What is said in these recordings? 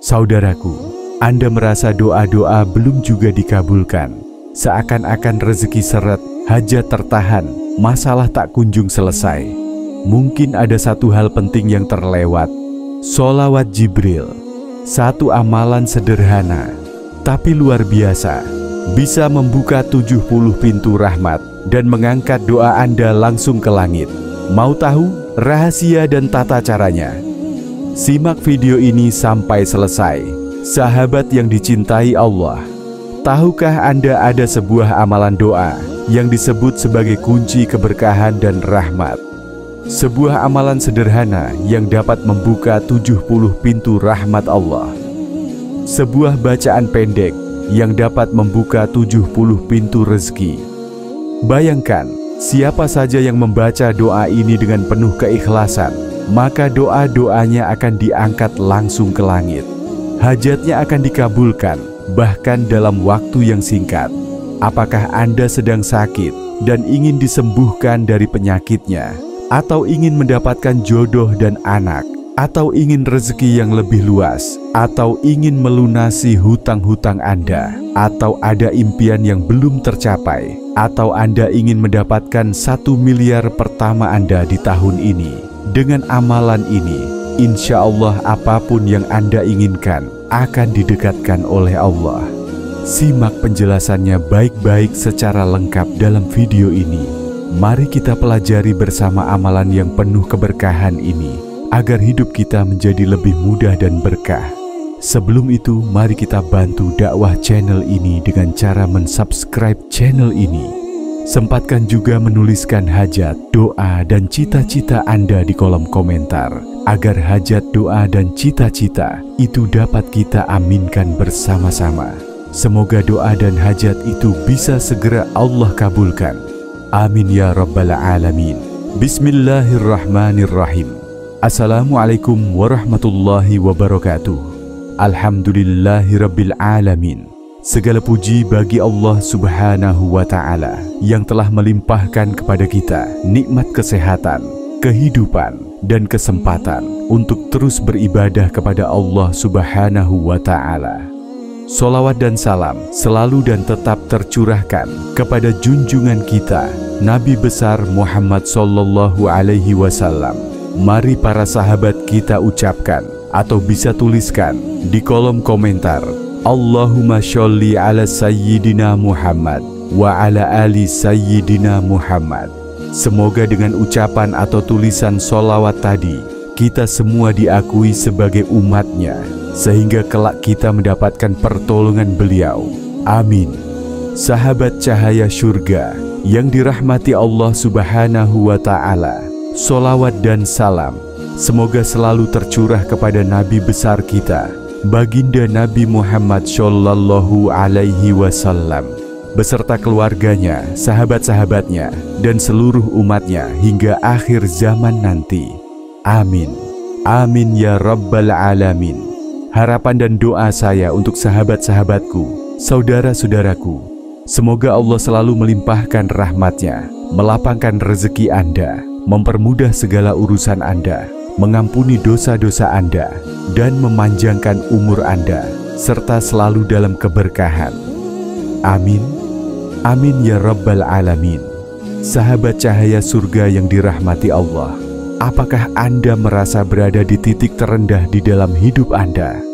Saudaraku, Anda merasa doa-doa belum juga dikabulkan, seakan-akan rezeki seret, hajat tertahan, masalah tak kunjung selesai. Mungkin ada satu hal penting yang terlewat. Sholawat Jibril, satu amalan sederhana tapi luar biasa, bisa membuka 70 pintu rahmat dan mengangkat doa Anda langsung ke langit. Mau tahu rahasia dan tata caranya? Simak video ini sampai selesai. Sahabat yang dicintai Allah, tahukah Anda ada sebuah amalan doa yang disebut sebagai kunci keberkahan dan rahmat? Sebuah amalan sederhana yang dapat membuka 70 pintu rahmat Allah. Sebuah bacaan pendek yang dapat membuka 70 pintu rezeki. Bayangkan, siapa saja yang membaca doa ini dengan penuh keikhlasan, maka doa-doanya akan diangkat langsung ke langit. Hajatnya akan dikabulkan, bahkan dalam waktu yang singkat. Apakah Anda sedang sakit dan ingin disembuhkan dari penyakitnya? Atau ingin mendapatkan jodoh dan anak? Atau ingin rezeki yang lebih luas? Atau ingin melunasi hutang-hutang Anda? Atau ada impian yang belum tercapai? Atau Anda ingin mendapatkan 1 miliar pertama Anda di tahun ini? Dengan amalan ini, insya Allah apapun yang Anda inginkan akan didekatkan oleh Allah. Simak penjelasannya baik-baik secara lengkap dalam video ini. Mari kita pelajari bersama amalan yang penuh keberkahan ini, agar hidup kita menjadi lebih mudah dan berkah. Sebelum itu, mari kita bantu dakwah channel ini dengan cara mensubscribe channel ini. Sempatkan juga menuliskan hajat, doa, dan cita-cita Anda di kolom komentar, agar hajat, doa, dan cita-cita itu dapat kita aminkan bersama-sama. Semoga doa dan hajat itu bisa segera Allah kabulkan. Amin ya rabbal alamin. Bismillahirrahmanirrahim. Assalamualaikum warahmatullahi wabarakatuh. Alhamdulillahirabbil alamin. Segala puji bagi Allah Subhanahu wa Ta'ala yang telah melimpahkan kepada kita nikmat kesehatan, kehidupan, dan kesempatan untuk terus beribadah kepada Allah Subhanahu wa Ta'ala. Sholawat dan salam selalu dan tetap tercurahkan kepada junjungan kita Nabi besar Muhammad Sallallahu Alaihi Wasallam. Mari para sahabat kita ucapkan atau bisa tuliskan di kolom komentar, Allahumma sholli ala Sayyidina Muhammad wa ala ali Sayyidina Muhammad. Semoga dengan ucapan atau tulisan sholawat tadi, kita semua diakui sebagai umatnya, sehingga kelak kita mendapatkan pertolongan beliau. Amin. Sahabat cahaya surga yang dirahmati Allah Subhanahu wa Ta'ala, sholawat dan salam semoga selalu tercurah kepada Nabi besar kita, Baginda Nabi Muhammad Shallallahu Alaihi Wasallam, beserta keluarganya, sahabat-sahabatnya, dan seluruh umatnya hingga akhir zaman nanti. Amin. Amin ya rabbal alamin. Harapan dan doa saya untuk sahabat-sahabatku, saudara-saudaraku, semoga Allah selalu melimpahkan rahmat-Nya, melapangkan rezeki Anda, mempermudah segala urusan Anda, mengampuni dosa-dosa Anda, dan memanjangkan umur Anda, serta selalu dalam keberkahan. Amin. Amin ya rabbal alamin. Sahabat cahaya surga yang dirahmati Allah, apakah Anda merasa berada di titik terendah di dalam hidup Anda?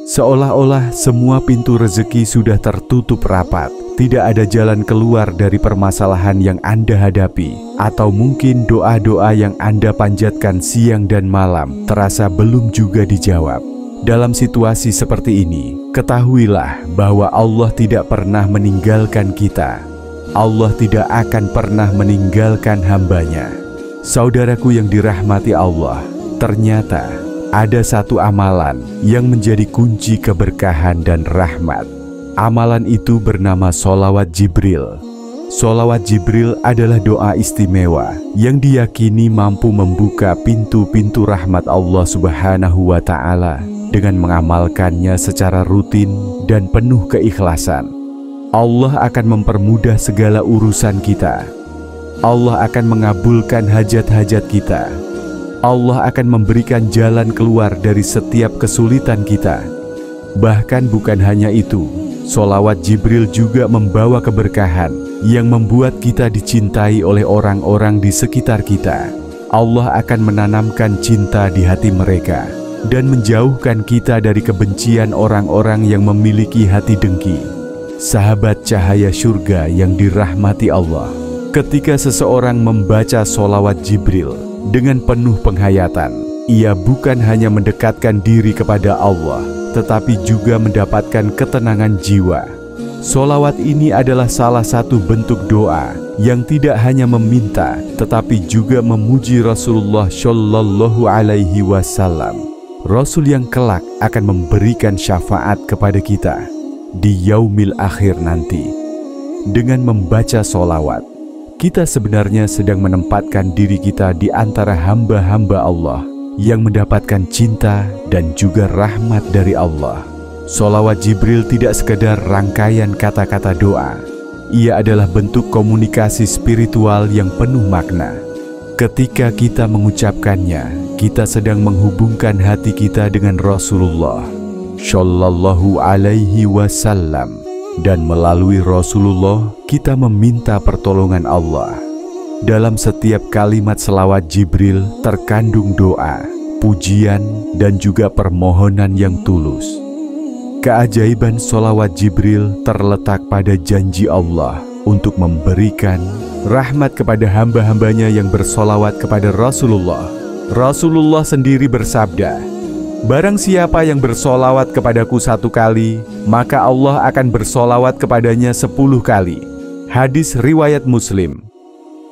Seolah-olah semua pintu rezeki sudah tertutup rapat, tidak ada jalan keluar dari permasalahan yang Anda hadapi, atau mungkin doa-doa yang Anda panjatkan siang dan malam terasa belum juga dijawab. Dalam situasi seperti ini, ketahuilah bahwa Allah tidak pernah meninggalkan kita. Allah tidak akan pernah meninggalkan hamba-Nya. Saudaraku yang dirahmati Allah, ternyata ada satu amalan yang menjadi kunci keberkahan dan rahmat. Amalan itu bernama sholawat Jibril. Sholawat Jibril adalah doa istimewa yang diyakini mampu membuka pintu-pintu rahmat Allah Subhanahu wa Ta'ala dengan mengamalkannya secara rutin dan penuh keikhlasan. Allah akan mempermudah segala urusan kita. Allah akan mengabulkan hajat-hajat kita. Allah akan memberikan jalan keluar dari setiap kesulitan kita. Bahkan bukan hanya itu, sholawat Jibril juga membawa keberkahan yang membuat kita dicintai oleh orang-orang di sekitar kita. Allah akan menanamkan cinta di hati mereka dan menjauhkan kita dari kebencian orang-orang yang memiliki hati dengki. Sahabat cahaya surga yang dirahmati Allah, ketika seseorang membaca sholawat Jibril dengan penuh penghayatan, ia bukan hanya mendekatkan diri kepada Allah, tetapi juga mendapatkan ketenangan jiwa. Sholawat ini adalah salah satu bentuk doa yang tidak hanya meminta, tetapi juga memuji Rasulullah Shallallahu Alaihi Wasallam, Rasul yang kelak akan memberikan syafaat kepada kita di yaumil akhir nanti. Dengan membaca sholawat, kita sebenarnya sedang menempatkan diri kita di antara hamba-hamba Allah yang mendapatkan cinta dan juga rahmat dari Allah. Sholawat Jibril tidak sekedar rangkaian kata-kata doa. Ia adalah bentuk komunikasi spiritual yang penuh makna. Ketika kita mengucapkannya, kita sedang menghubungkan hati kita dengan Rasulullah Shallallahu Alaihi Wasallam, dan melalui Rasulullah kita meminta pertolongan Allah. Dalam setiap kalimat selawat Jibril terkandung doa, pujian, dan juga permohonan yang tulus. Keajaiban sholawat Jibril terletak pada janji Allah untuk memberikan rahmat kepada hamba-hambanya yang bersolawat kepada Rasulullah. Rasulullah sendiri bersabda, "Barang siapa yang bersolawat kepadaku 1 kali, maka Allah akan bersolawat kepadanya 10 kali." Hadis riwayat Muslim.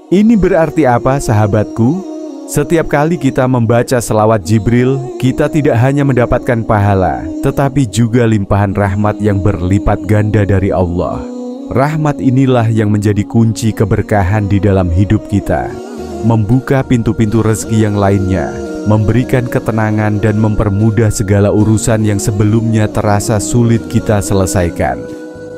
Ini berarti apa, sahabatku? Setiap kali kita membaca selawat Jibril, kita tidak hanya mendapatkan pahala, tetapi juga limpahan rahmat yang berlipat ganda dari Allah. Rahmat inilah yang menjadi kunci keberkahan di dalam hidup kita, membuka pintu-pintu rezeki yang lainnya, memberikan ketenangan dan mempermudah segala urusan yang sebelumnya terasa sulit kita selesaikan.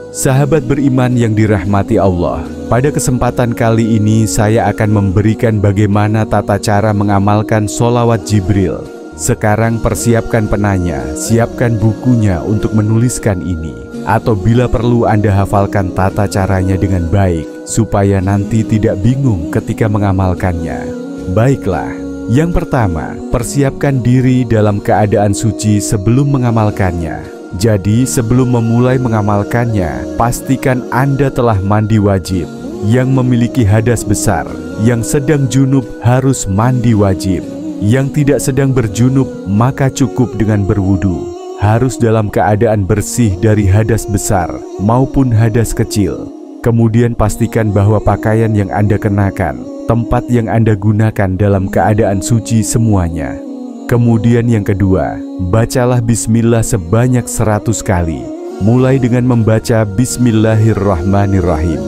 Sahabat beriman yang dirahmati Allah, pada kesempatan kali ini saya akan memberikan bagaimana tata cara mengamalkan sholawat Jibril. Sekarang persiapkan penanya, siapkan bukunya untuk menuliskan ini. Atau bila perlu Anda hafalkan tata caranya dengan baik, supaya nanti tidak bingung ketika mengamalkannya. Baiklah, yang pertama, persiapkan diri dalam keadaan suci sebelum mengamalkannya. Jadi sebelum memulai mengamalkannya, pastikan Anda telah mandi wajib. Yang memiliki hadas besar, yang sedang junub harus mandi wajib. Yang tidak sedang berjunub maka cukup dengan berwudu. Harus dalam keadaan bersih dari hadas besar maupun hadas kecil. Kemudian pastikan bahwa pakaian yang Anda kenakan, tempat yang Anda gunakan dalam keadaan suci semuanya. Kemudian yang kedua, bacalah bismillah sebanyak 100 kali. Mulai dengan membaca Bismillahirrahmanirrahim.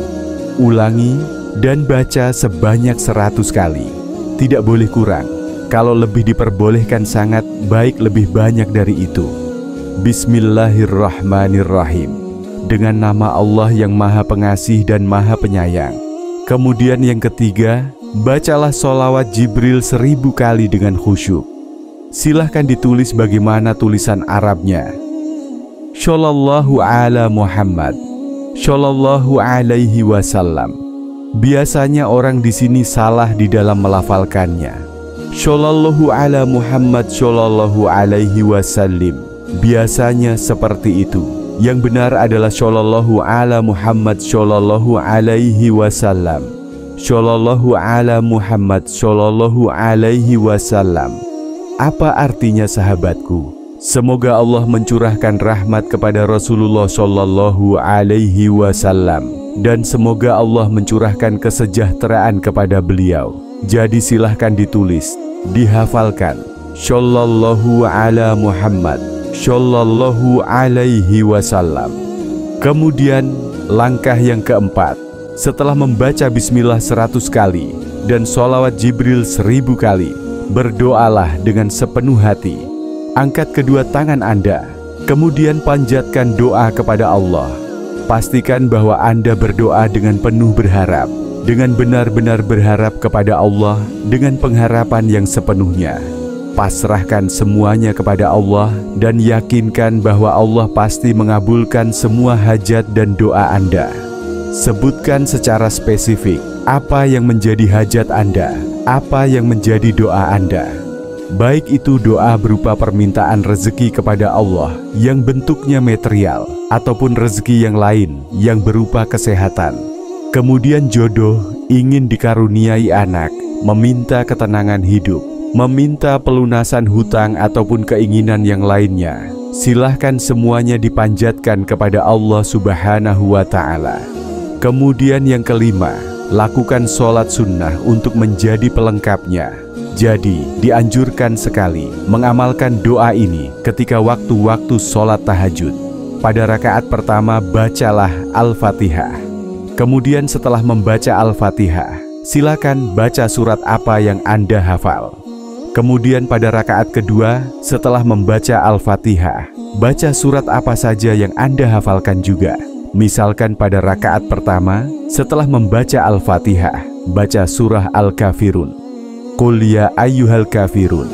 Ulangi dan baca sebanyak 100 kali. Tidak boleh kurang. Kalau lebih diperbolehkan sangat baik lebih banyak dari itu. Bismillahirrahmanirrahim. Dengan nama Allah yang Maha Pengasih dan Maha Penyayang. Kemudian yang ketiga, bacalah sholawat Jibril 1000 kali dengan khusyuk. Silahkan ditulis bagaimana tulisan Arabnya. Shallallahu ala Muhammad, Shallallahu alaihi wasallam. Biasanya orang di sini salah di dalam melafalkannya. Shallallahu ala Muhammad, Shallallahu alaihi wasallim. Biasanya seperti itu. Yang benar adalah Shallallahu ala Muhammad, Shallallahu alaihi wasallam. Shallallahu ala Muhammad, Shallallahu alaihi wasallam. Apa artinya, sahabatku? Semoga Allah mencurahkan rahmat kepada Rasulullah Shallallahu Alaihi Wasallam, dan semoga Allah mencurahkan kesejahteraan kepada beliau. Jadi silahkan ditulis, dihafalkan. Shallallahu ala Muhammad, Shallallahu Alaihi Wasallam. Kemudian langkah yang keempat, setelah membaca Bismillah 100 kali dan sholawat Jibril 1000 kali, berdoalah dengan sepenuh hati. Angkat kedua tangan Anda, kemudian panjatkan doa kepada Allah. Pastikan bahwa Anda berdoa dengan penuh berharap, dengan benar-benar berharap kepada Allah, dengan pengharapan yang sepenuhnya. Pasrahkan semuanya kepada Allah dan yakinkan bahwa Allah pasti mengabulkan semua hajat dan doa Anda. Sebutkan secara spesifik apa yang menjadi hajat Anda, apa yang menjadi doa Anda. Baik itu doa berupa permintaan rezeki kepada Allah yang bentuknya material, ataupun rezeki yang lain yang berupa kesehatan. Kemudian jodoh, ingin dikaruniai anak, meminta ketenangan hidup, meminta pelunasan hutang ataupun keinginan yang lainnya. Silahkan semuanya dipanjatkan kepada Allah Subhanahu wa Ta'ala. Kemudian yang kelima, lakukan sholat sunnah untuk menjadi pelengkapnya. Jadi, dianjurkan sekali mengamalkan doa ini ketika waktu-waktu sholat tahajud. Pada rakaat pertama, bacalah Al-Fatihah. Kemudian setelah membaca Al-Fatihah, silakan baca surat apa yang Anda hafal. Kemudian pada rakaat kedua, setelah membaca Al-Fatihah, baca surat apa saja yang Anda hafalkan juga. Misalkan pada rakaat pertama, setelah membaca Al-Fatihah, baca surah Al-Kafirun, Qul ya ayyuhal kafirun,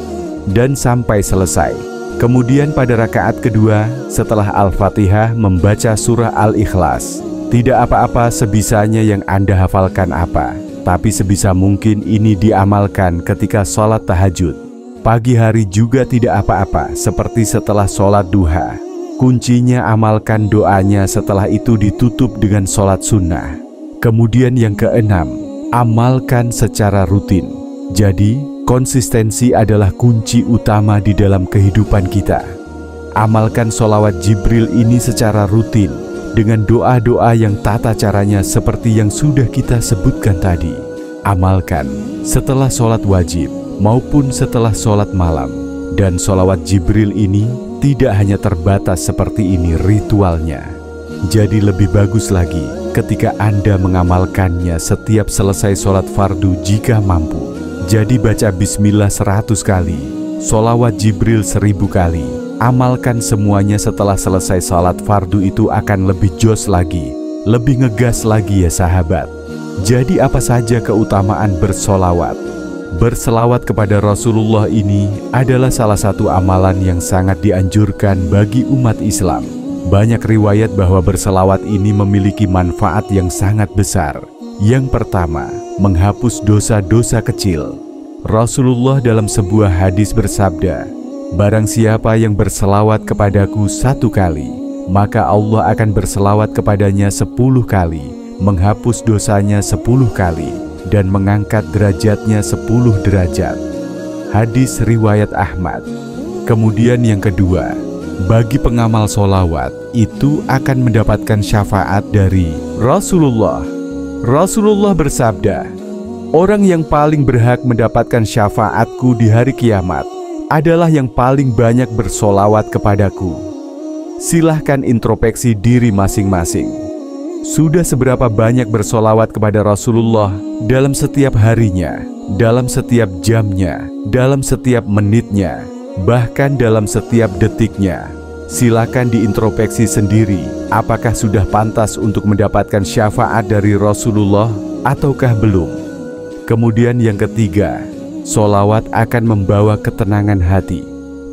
dan sampai selesai. Kemudian pada rakaat kedua, setelah Al-Fatihah, membaca surah Al-Ikhlas. Tidak apa-apa sebisanya yang Anda hafalkan apa, tapi sebisa mungkin ini diamalkan ketika sholat tahajud. Pagi hari juga tidak apa-apa, seperti setelah sholat duha. Kuncinya amalkan doanya, setelah itu ditutup dengan sholat sunnah. Kemudian yang keenam, amalkan secara rutin. Jadi, konsistensi adalah kunci utama di dalam kehidupan kita. Amalkan sholawat Jibril ini secara rutin, dengan doa-doa yang tata caranya seperti yang sudah kita sebutkan tadi. Amalkan setelah sholat wajib maupun setelah sholat malam. Dan sholawat Jibril ini tidak hanya terbatas seperti ini ritualnya. Jadi lebih bagus lagi ketika Anda mengamalkannya setiap selesai sholat fardu jika mampu. Jadi baca bismillah 100 kali, sholawat Jibril 1000 kali. Amalkan semuanya setelah selesai sholat fardu, itu akan lebih jos lagi, lebih ngegas lagi ya sahabat. Jadi apa saja keutamaan bersolawat? Berselawat kepada Rasulullah ini adalah salah satu amalan yang sangat dianjurkan bagi umat Islam. Banyak riwayat bahwa berselawat ini memiliki manfaat yang sangat besar. Yang pertama, menghapus dosa-dosa kecil. Rasulullah dalam sebuah hadis bersabda, "Barang siapa yang berselawat kepadaku 1 kali, maka Allah akan berselawat kepadanya 10 kali, menghapus dosanya 10 kali, dan mengangkat derajatnya 10 derajat." Hadis riwayat Ahmad. Kemudian yang kedua, bagi pengamal solawat itu akan mendapatkan syafaat dari Rasulullah. Rasulullah bersabda, "Orang yang paling berhak mendapatkan syafaatku di hari kiamat adalah yang paling banyak bersolawat kepadaku." Silahkan introspeksi diri masing-masing. Sudah seberapa banyak bersolawat kepada Rasulullah dalam setiap harinya, dalam setiap jamnya, dalam setiap menitnya, bahkan dalam setiap detiknya? Silakan diintrospeksi sendiri, apakah sudah pantas untuk mendapatkan syafaat dari Rasulullah ataukah belum. Kemudian yang ketiga, solawat akan membawa ketenangan hati.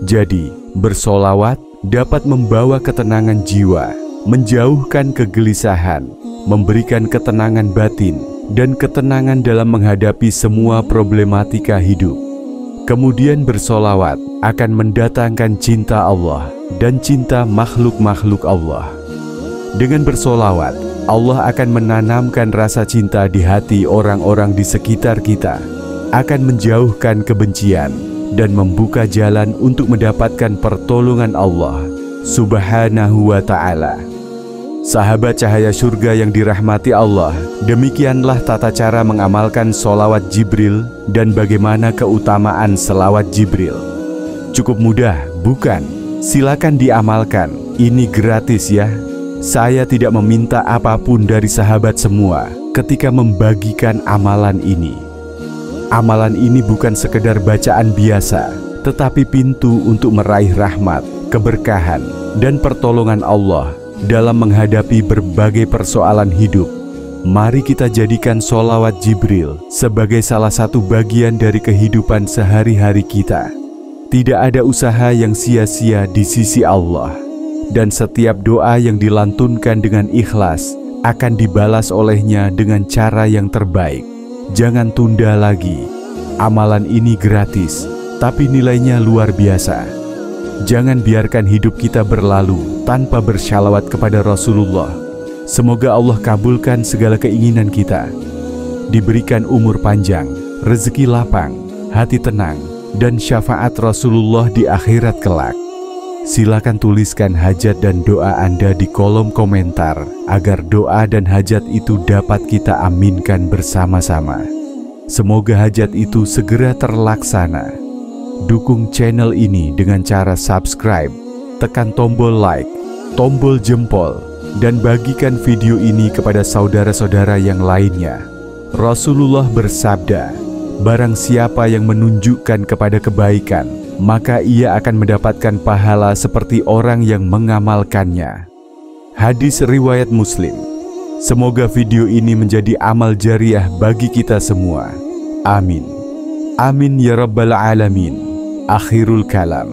Jadi, bersolawat dapat membawa ketenangan jiwa, menjauhkan kegelisahan, memberikan ketenangan batin, dan ketenangan dalam menghadapi semua problematika hidup. Kemudian bersolawat akan mendatangkan cinta Allah dan cinta makhluk-makhluk Allah. Dengan bersolawat, Allah akan menanamkan rasa cinta di hati orang-orang di sekitar kita, akan menjauhkan kebencian, dan membuka jalan untuk mendapatkan pertolongan Allah Subhanahu wa Ta'ala. Sahabat cahaya surga yang dirahmati Allah, demikianlah tata cara mengamalkan solawat Jibril dan bagaimana keutamaan selawat Jibril. Cukup mudah, bukan? Silakan diamalkan, ini gratis ya. Saya tidak meminta apapun dari sahabat semua ketika membagikan amalan ini. Amalan ini bukan sekedar bacaan biasa, tetapi pintu untuk meraih rahmat, keberkahan, dan pertolongan Allah dalam menghadapi berbagai persoalan hidup. Mari kita jadikan solawat Jibril sebagai salah satu bagian dari kehidupan sehari-hari kita. Tidak ada usaha yang sia-sia di sisi Allah, dan setiap doa yang dilantunkan dengan ikhlas akan dibalas olehnya dengan cara yang terbaik. Jangan tunda lagi. Amalan ini gratis, tapi nilainya luar biasa. Jangan biarkan hidup kita berlalu tanpa bersyalawat kepada Rasulullah. Semoga Allah kabulkan segala keinginan kita. Diberikan umur panjang, rezeki lapang, hati tenang, dan syafaat Rasulullah di akhirat kelak. Silakan tuliskan hajat dan doa Anda di kolom komentar agar doa dan hajat itu dapat kita aminkan bersama-sama. Semoga hajat itu segera terlaksana. Dukung channel ini dengan cara subscribe, tekan tombol like, tombol jempol, dan bagikan video ini kepada saudara-saudara yang lainnya. Rasulullah bersabda, barang siapa yang menunjukkan kepada kebaikan, maka ia akan mendapatkan pahala seperti orang yang mengamalkannya. Hadis riwayat Muslim. Semoga video ini menjadi amal jariah bagi kita semua. Amin. Amin ya rabbal alamin. Akhirul kalam.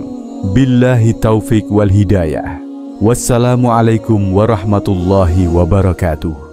Billahi taufik wal hidayah. Wassalamualaikum warahmatullahi wabarakatuh.